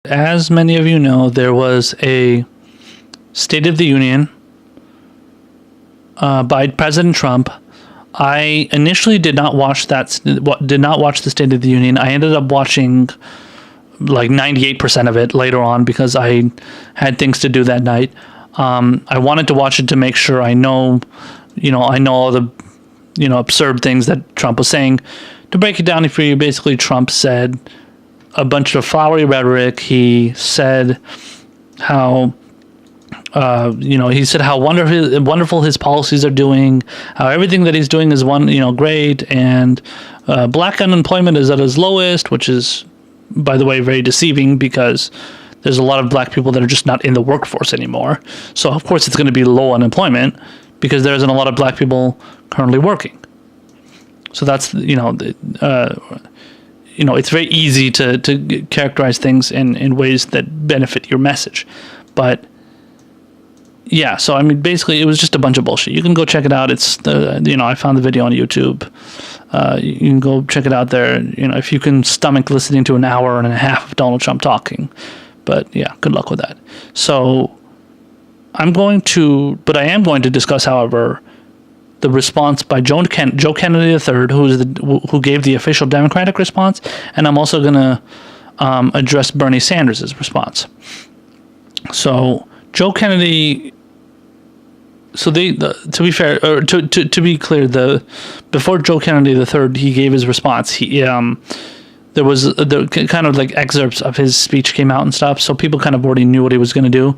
As many of you know, there was a State of the Union by President Trump. I initially did not watch the State of the Union. I ended up watching like 98% of it later on because I had things to do that night. I wanted to watch it to make sure I know all the absurd things that Trump was saying. To break it down for you, basically Trump said a bunch of flowery rhetoric. He said how wonderful his policies are doing, how everything that he's doing is great, and black unemployment is at its lowest, which is, by the way, very deceiving because there's a lot of black people that are just not in the workforce anymore. So of course it's going to be low unemployment because there isn't a lot of black people currently working. So that's it's very easy to characterize things in ways that benefit your message. But yeah, so I mean, basically, it was just a bunch of bullshit. You can go check it out. It's I found the video on YouTube. You can go check it out there. If you can stomach listening to an hour and a half of Donald Trump talking. But yeah, good luck with that. So I am going to discuss, however, the response by Joe Kennedy III, who gave the official Democratic response, and I'm also going to address Bernie Sanders' response. So Joe Kennedy. So to be fair, or to be clear, before Joe Kennedy III, he gave his response. There was kind of like excerpts of his speech came out and stuff, so people kind of already knew what he was going to do,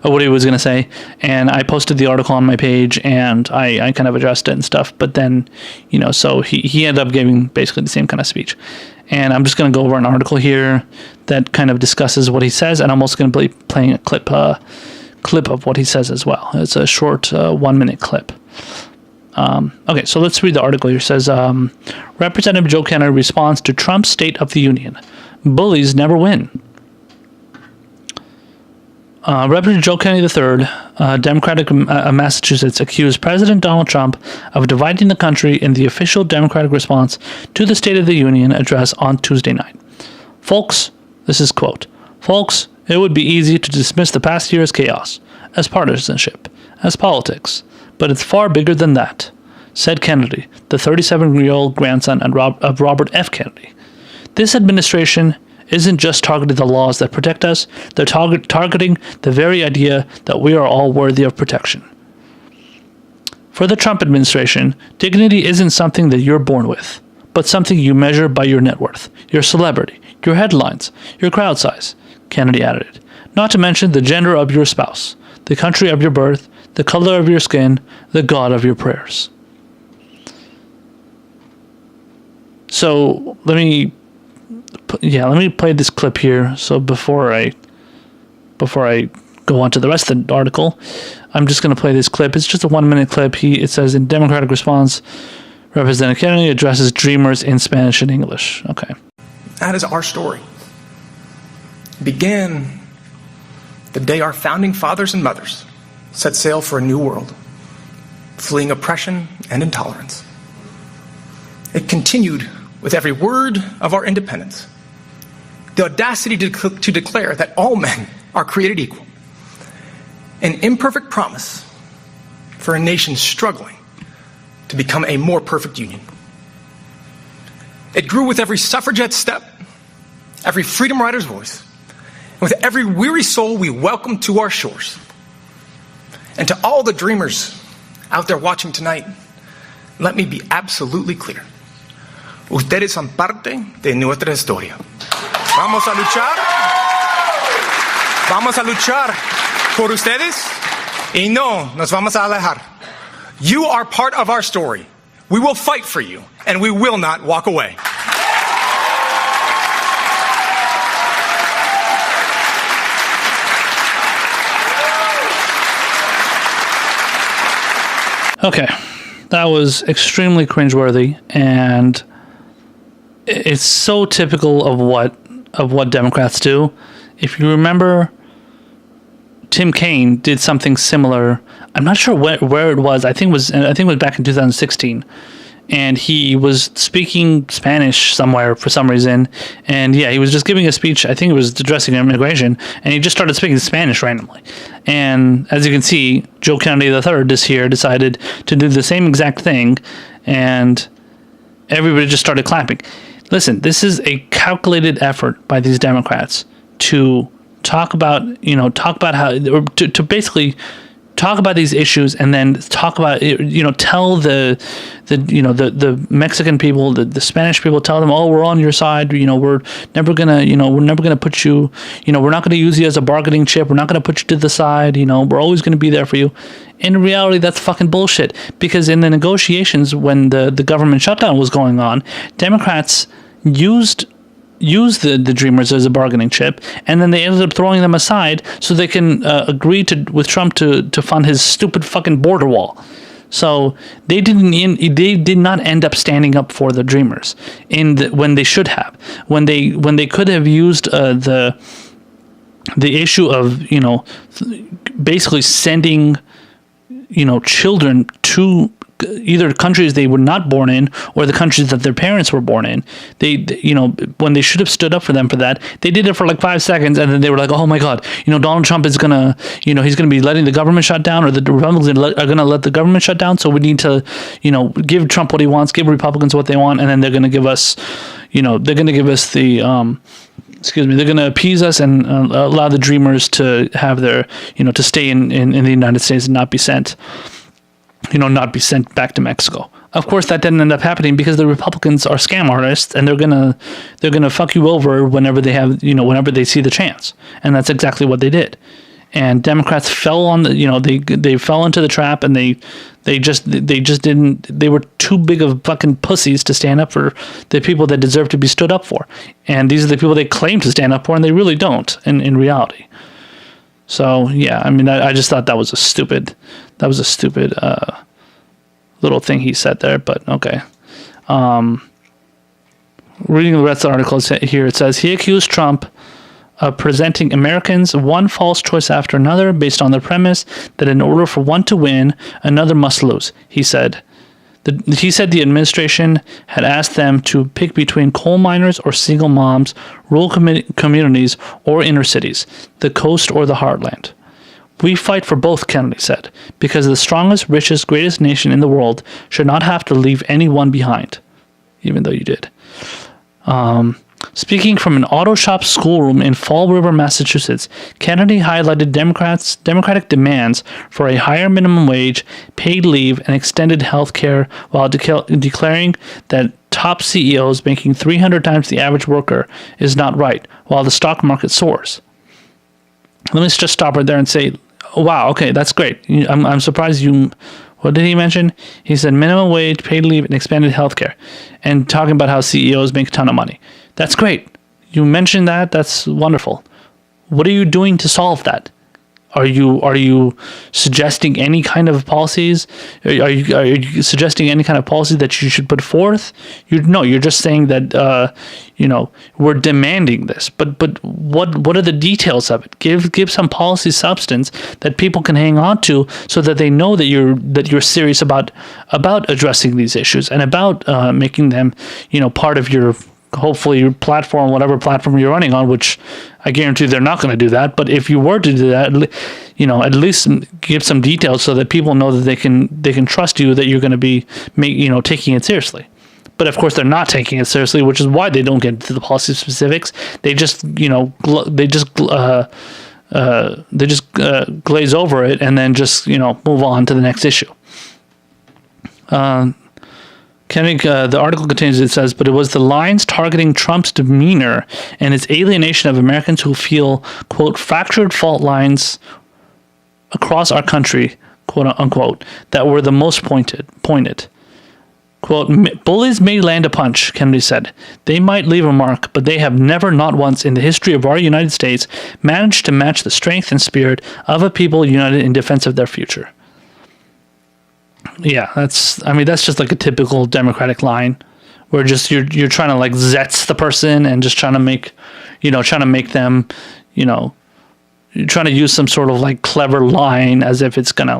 or what he was going to say. And I posted the article on my page, and I kind of addressed it and stuff. But then, so he ended up giving basically the same kind of speech. And I'm just going to go over an article here that kind of discusses what he says, and I'm also going to be playing a clip of what he says as well. It's a short 1-minute clip. Okay, so let's read the article here. It says, Representative Joe Kennedy responds to Trump's State of the Union. Bullies never win. Representative Joe Kennedy III, Democratic Massachusetts, accused President Donald Trump of dividing the country in the official Democratic response to the State of the Union address on Tuesday night. Folks, this is quote, "Folks, it would be easy to dismiss the past year as chaos, as partisanship, as politics, but it's far bigger than that," said Kennedy, the 37-year-old grandson of Robert F. Kennedy. "This administration isn't just targeting the laws that protect us, they're targeting the very idea that we are all worthy of protection. For the Trump administration, dignity isn't something that you're born with, but something you measure by your net worth, your celebrity, your headlines, your crowd size," Kennedy added, "not to mention the gender of your spouse, the country of your birth, the color of your skin, the God of your prayers." So let me play this clip here. So before I go on to the rest of the article, I'm just going to play this clip. It's just a 1-minute clip. It says, in Democratic response, Representative Kennedy addresses Dreamers in Spanish and English. Okay. That is our story. It began the day our founding fathers and mothers set sail for a new world, fleeing oppression and intolerance. It continued with every word of our independence, the audacity to declare that all men are created equal, an imperfect promise for a nation struggling to become a more perfect union. It grew with every suffragette step, every freedom rider's voice, and with every weary soul we welcome to our shores. And to all the dreamers out there watching tonight, let me be absolutely clear. Ustedes son parte de nuestra historia. Vamos a luchar por ustedes y no nos vamos a alejar. You are part of our story. We will fight for you, and we will not walk away. Okay, that was extremely cringeworthy, and it's so typical of what Democrats do. If you remember, Tim Kaine did something similar. I'm not sure where it was. I think it was back in 2016, and he was speaking Spanish somewhere for some reason. And yeah, he was just giving a speech. I think it was addressing immigration, and he just started speaking Spanish randomly. And as you can see, Joe Kennedy III this year decided to do the same exact thing, and everybody just started clapping. Listen, this is a calculated effort by these Democrats to talk about how, or to basically talk about these issues, and then talk about, tell the Mexican people, the Spanish people, tell them, oh, we're on your side. We're never gonna put you, we're not gonna use you as a bargaining chip. We're not gonna put you to the side. We're always gonna be there for you. In reality, that's fucking bullshit. Because in the negotiations, when the government shutdown was going on, Democrats used the Dreamers as a bargaining chip, and then they ended up throwing them aside so they can agree with Trump to fund his stupid fucking border wall. So they did not end up standing up for the Dreamers when they should have, when they could have used the issue of basically sending children to either countries they were not born in or the countries that their parents were born in. They when they should have stood up for them for that, they did it for like 5 seconds, and then they were like, oh my god, Donald Trump is gonna he's gonna be letting the government shut down, or the Republicans are gonna let the government shut down, so we need to give Trump what he wants, give Republicans what they want, and then they're gonna give us they're gonna give us the they're going to appease us and allow the Dreamers to have their to stay in the United States and not be sent back to Mexico. Of course, that didn't end up happening because the Republicans are scam artists, and they're gonna fuck you over whenever they have whenever they see the chance, and that's exactly what they did. And Democrats fell on the they fell into the trap, and they just didn't. They were too big of fucking pussies to stand up for the people that deserve to be stood up for. And these are the people they claim to stand up for, and they really don't in reality. So yeah, I mean, I just thought that was a stupid little thing he said there. But okay. Reading the rest of the article here, it says he accused Trump of presenting Americans one false choice after another based on the premise that in order for one to win, another must lose. He said the administration had asked them to pick between coal miners or single moms, rural communities or inner cities, the coast or the heartland. We fight for both, Kennedy said, because the strongest, richest, greatest nation in the world should not have to leave anyone behind, even though you did. Speaking from an autoshop schoolroom in Fall River, Massachusetts, Kennedy highlighted Democratic demands for a higher minimum wage, paid leave, and extended health care while declaring that top CEOs making 300 times the average worker is not right, while the stock market soars. Let me just stop right there and say, wow, okay, that's great. I'm surprised you... What did he mention? He said minimum wage, paid leave, and expanded health care, and talking about how CEOs make a ton of money. That's great. You mentioned that. That's wonderful. What are you doing to solve that? Are you suggesting any kind of policies? Are you suggesting any kind of policy that you should put forth? You're just saying that we're demanding this. But what are the details of it? Give some policy substance that people can hang on to, so that they know that you're serious about addressing these issues and about making them part of your, hopefully, your platform, whatever platform you're running on, which I guarantee they're not going to do that. But if you were to do that, at least give some details so that people know that they can trust you, that you're going to be taking it seriously. But of course, they're not taking it seriously, which is why they don't get into the policy specifics. They just glaze over it and then just move on to the next issue. The article continues, it says, but it was the lines targeting Trump's demeanor and its alienation of Americans who feel, quote, fractured fault lines across our country, quote unquote, that were the most pointed. Quote, bullies may land a punch, Kennedy said. They might leave a mark, but they have never, not once in the history of our United States, managed to match the strength and spirit of a people united in defense of their future. Yeah, that's just like a typical Democratic line, where just you're trying to like zets the person and just trying to make them, you're trying to use some sort of like clever line as if it's gonna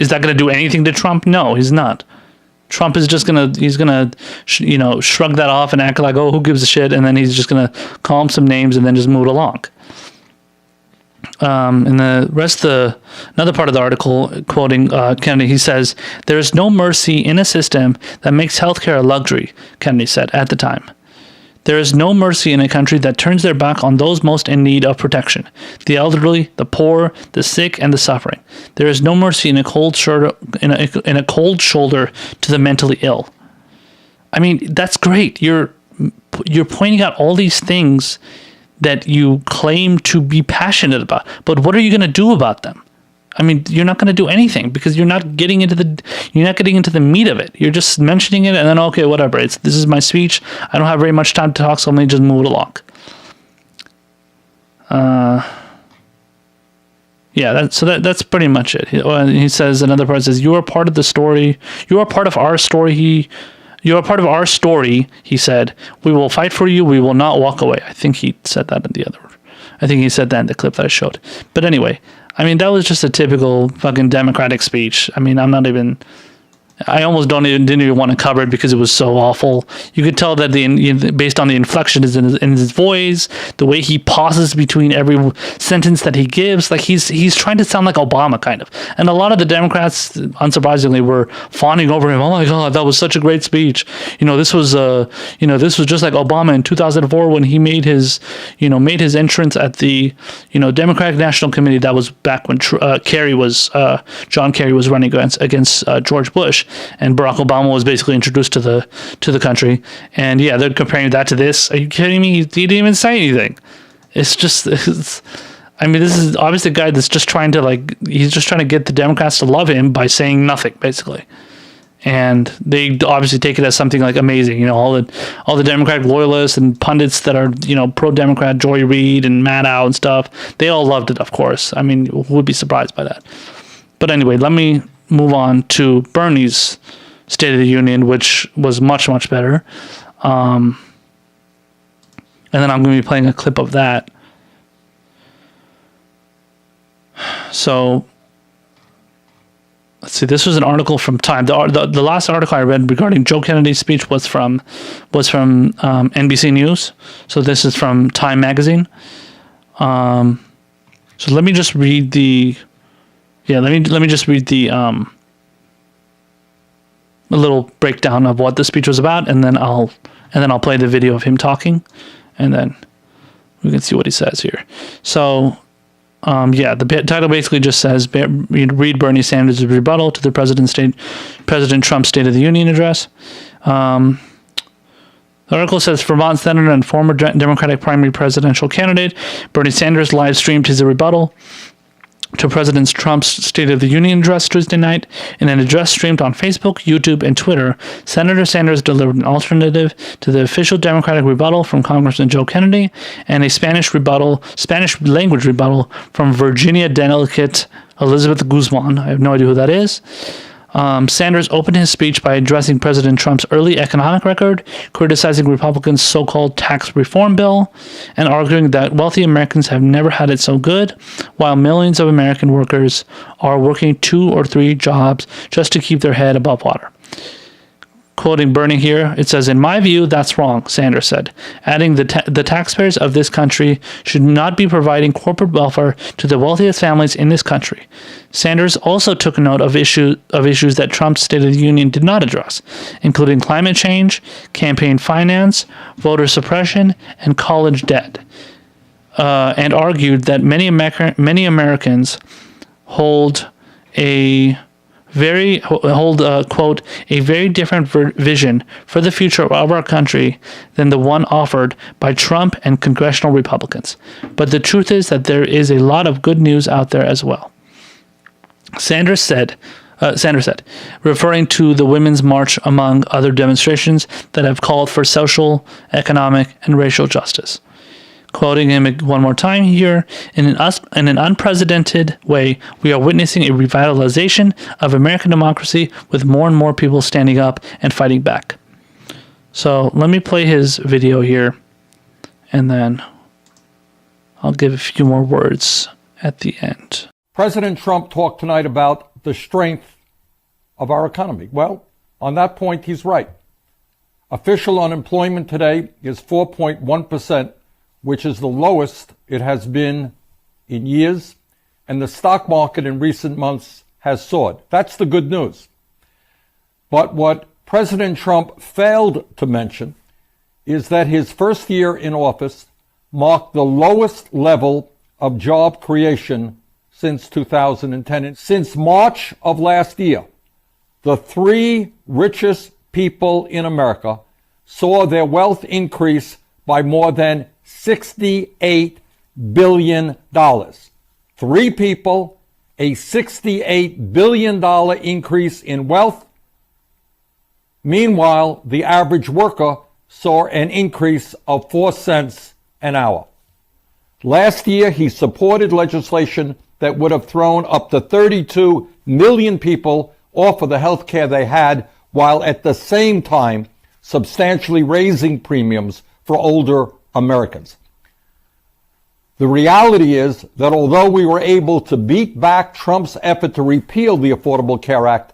Is that going to do anything to Trump? No, he's not. Trump is just he's gonna shrug that off and act like, oh, who gives a shit, and then he's just gonna call him some names and then just move it along. And the rest of another part of the article, quoting Kennedy, he says, "There is no mercy in a system that makes healthcare a luxury," Kennedy said at the time. "There is no mercy in a country that turns their back on those most in need of protection, the elderly, the poor, the sick, and the suffering. There is no mercy in a cold shoulder to the mentally ill." I mean, that's great. You're pointing out all these things that you claim to be passionate about, but what are you going to do about them? I mean, you're not going to do anything because you're not getting into the meat of it. You're just mentioning it and then, okay, whatever. This is my speech. I don't have very much time to talk, so let me just move it along. That's pretty much it. He says, another part says, "You are part of the story. You are part of our story." "You are part of our story," he said. "We will fight for you. We will not walk away." I think he said that in the clip that I showed. But anyway, I mean, that was just a typical fucking Democratic speech. I mean, I almost didn't even want to cover it because it was so awful. You could tell that based on the inflection in his voice, the way he pauses between every sentence that he gives, like he's trying to sound like Obama kind of. And a lot of the Democrats, unsurprisingly, were fawning over him. "Oh my God, that was such a great speech. This was just like Obama in 2004 when he made his entrance at the Democratic National Committee." That was back when John Kerry was running against George Bush. And Barack Obama was basically introduced to the country, and yeah, they're comparing that to this. Are you kidding me? He didn't even say anything. This is obviously a guy that's just trying to he's just trying to get the Democrats to love him by saying nothing, basically. And they obviously take it as something like amazing. All the Democratic loyalists and pundits that are pro-Democrat, Joy Reid and Maddow and stuff, they all loved it, of course. I mean, who would be surprised by that? But anyway, let me move on to Bernie's State of the Union, which was much, much better. And then I'm going to be playing a clip of that. So, let's see. This was an article from Time. The last article I read regarding Joe Kennedy's speech was from NBC News. So this is from Time magazine. So let me just read the. Yeah, let me just read the a little breakdown of what the speech was about, and then I'll play the video of him talking, and then we can see what he says here. So, the title basically just says, read Bernie Sanders' rebuttal to the President Trump's State of the Union address. The article says Vermont Senator and former Democratic primary presidential candidate Bernie Sanders live streamed his rebuttal to President Trump's State of the Union address Tuesday night. In an address streamed on Facebook, YouTube, and Twitter, Senator Sanders delivered an alternative to the official Democratic rebuttal from Congressman Joe Kennedy and a Spanish language rebuttal from Virginia delegate Elizabeth Guzman. I have no idea who that is. Sanders opened his speech by addressing President Trump's early economic record, criticizing Republicans' so-called tax reform bill, and arguing that wealthy Americans have never had it so good, while millions of American workers are working 2 or 3 jobs just to keep their head above water. Quoting Bernie here, it says, "In my view, that's wrong," Sanders said, adding the taxpayers of this country should not be providing corporate welfare to the wealthiest families in this country. Sanders also took note of issues that Trump's State of the Union did not address, including climate change, campaign finance, voter suppression, and college debt, and argued that many Americans hold quote, a very different vision for the future of our country than the one offered by Trump and congressional Republicans. But the truth is that there is a lot of good news out there as well. Sanders said, referring to the Women's March among other demonstrations that have called for social, economic, and racial justice. Quoting him one more time here, in an unprecedented way, we are witnessing a revitalization of American democracy with more and more people standing up and fighting back. So let me play his video here, and then I'll give a few more words at the end. President Trump talked tonight about the strength of our economy. Well, on that point, he's right. Official unemployment today is 4.1%, which is the lowest it has been in years, and the stock market in recent months has soared. That's the good news. But what President Trump failed to mention is that his first year in office marked the lowest level of job creation since 2010. And since March of last year, the three richest people in America saw their wealth increase by more than $68 billion. Three people, a $68 billion increase in wealth. Meanwhile, the average worker saw an increase of 4 cents an hour. Last year, he supported legislation that would have thrown up to 32 million people off of the health care they had, while at the same time substantially raising premiums for older Americans. The reality is that although we were able to beat back Trump's effort to repeal the Affordable Care Act,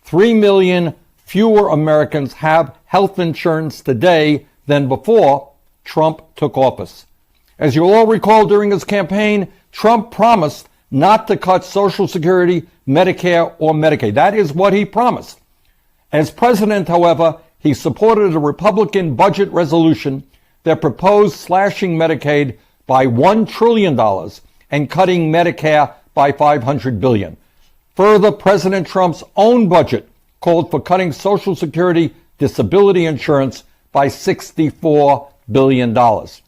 3 million fewer Americans have health insurance today than before Trump took office. As you all recall, during his campaign, Trump promised not to cut Social Security, Medicare, or Medicaid. That is what he promised. As president, however, he supported a Republican budget resolution that proposed slashing Medicaid by $1 trillion and cutting Medicare by $500 billion. Further, President Trump's own budget called for cutting Social Security disability insurance by $64 billion.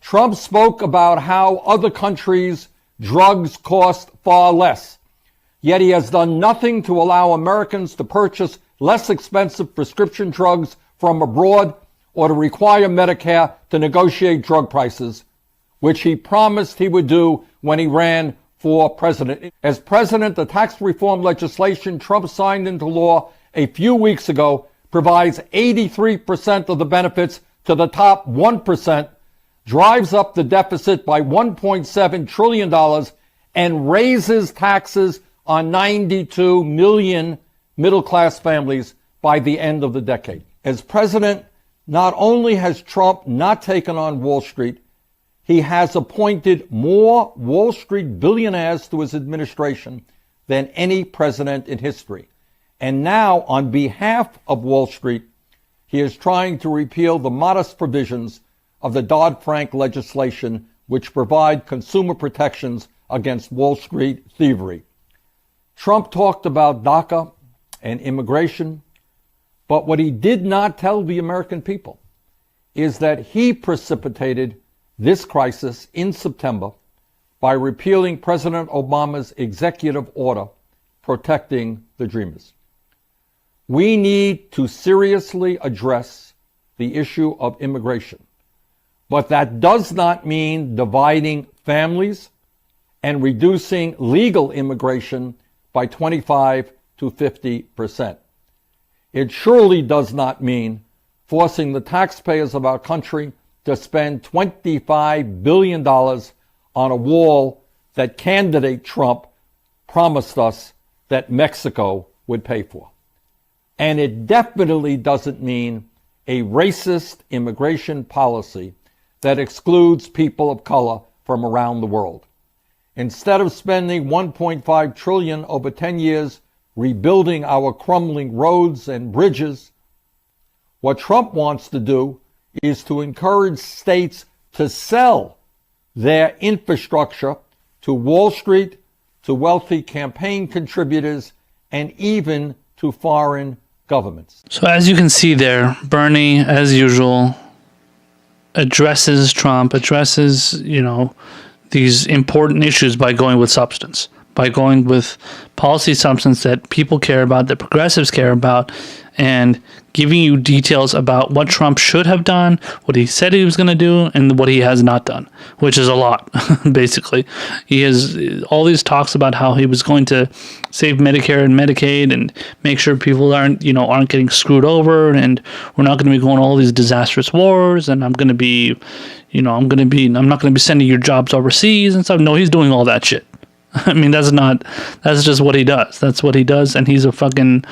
Trump spoke about how other countries' drugs cost far less, yet he has done nothing to allow Americans to purchase less expensive prescription drugs from abroad or to require Medicare to negotiate drug prices, which he promised he would do when he ran for president. As president, the tax reform legislation Trump signed into law a few weeks ago provides 83% of the benefits to the top 1%, drives up the deficit by $1.7 trillion, and raises taxes on 92 million middle-class families by the end of the decade. As president, not only has Trump not taken on Wall Street, he has appointed more Wall Street billionaires to his administration than any president in history. And now, on behalf of Wall Street, he is trying to repeal the modest provisions of the Dodd-Frank legislation, which provide consumer protections against Wall Street thievery. Trump talked about DACA and immigration, but what he did not tell the American people is that he precipitated this crisis in September by repealing President Obama's executive order protecting the Dreamers. We need to seriously address the issue of immigration, but that does not mean dividing families and reducing legal immigration by 25 to 50%. It surely does not mean forcing the taxpayers of our country to spend $25 billion on a wall that candidate Trump promised us that Mexico would pay for. And it definitely doesn't mean a racist immigration policy that excludes people of color from around the world. Instead of spending $1.5 trillion over 10 years rebuilding our crumbling roads and bridges, what Trump wants to do is to encourage states to sell their infrastructure to Wall Street, to wealthy campaign contributors, and even to foreign governments. So as you can see there, Bernie, as usual, addresses Trump, addresses, these important issues by going with substance, by going with policy substance that people care about, that progressives care about, and giving you details about what Trump should have done, what he said he was going to do, and what he has not done, which is a lot, basically. He has all these talks about how he was going to save Medicare and Medicaid and make sure people aren't getting screwed over, and we're not going to be going to all these disastrous wars, and I'm not going to be sending your jobs overseas and stuff. No, he's doing all that shit. I mean, that's just what he does. That's what he does. And he's a fucking,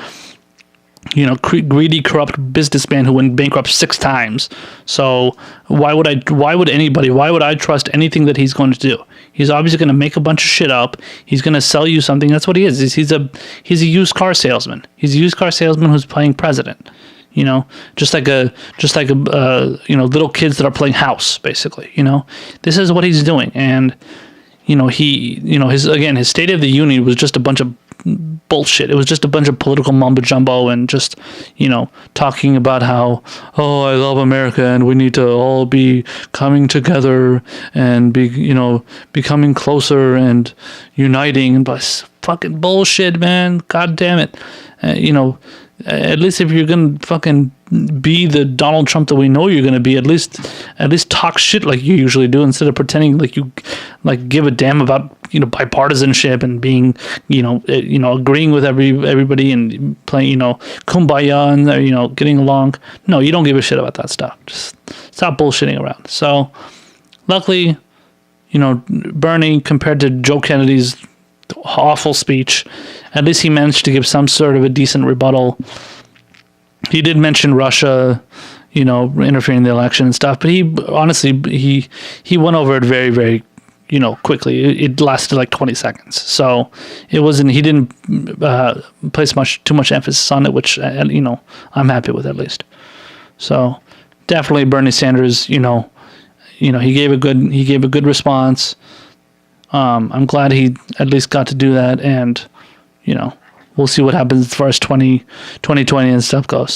greedy, corrupt businessman who went bankrupt 6 times. So why would I trust anything that he's going to do? He's obviously going to make a bunch of shit up. He's going to sell you something. That's what he is. He's a used car salesman. He's a used car salesman who's playing president. Just like little kids that are playing house, basically. This is what he's doing. And his State of the Union was just a bunch of bullshit. It was just a bunch of political mumbo jumbo and just, talking about how, oh, I love America and we need to all be coming together and becoming closer and uniting, and fucking bullshit, man. God damn it. At least if you're gonna fucking be the Donald Trump that we know you're gonna be, at least talk shit like you usually do, instead of pretending like you give a damn about bipartisanship and being agreeing with everybody and playing kumbaya and getting along. No, you don't give a shit about that stuff. Just stop bullshitting around. So luckily, Bernie, compared to Joe Kennedy's awful speech, at least he managed to give some sort of a decent rebuttal. He did mention Russia, interfering in the election and stuff, but he went over it very, very, quickly. It lasted like 20 seconds. So it wasn't, he didn't place too much emphasis on it, which, I'm happy with at least. So definitely Bernie Sanders, he gave a good response. I'm glad he at least got to do that, and we'll see what happens as far as 2020 and stuff goes.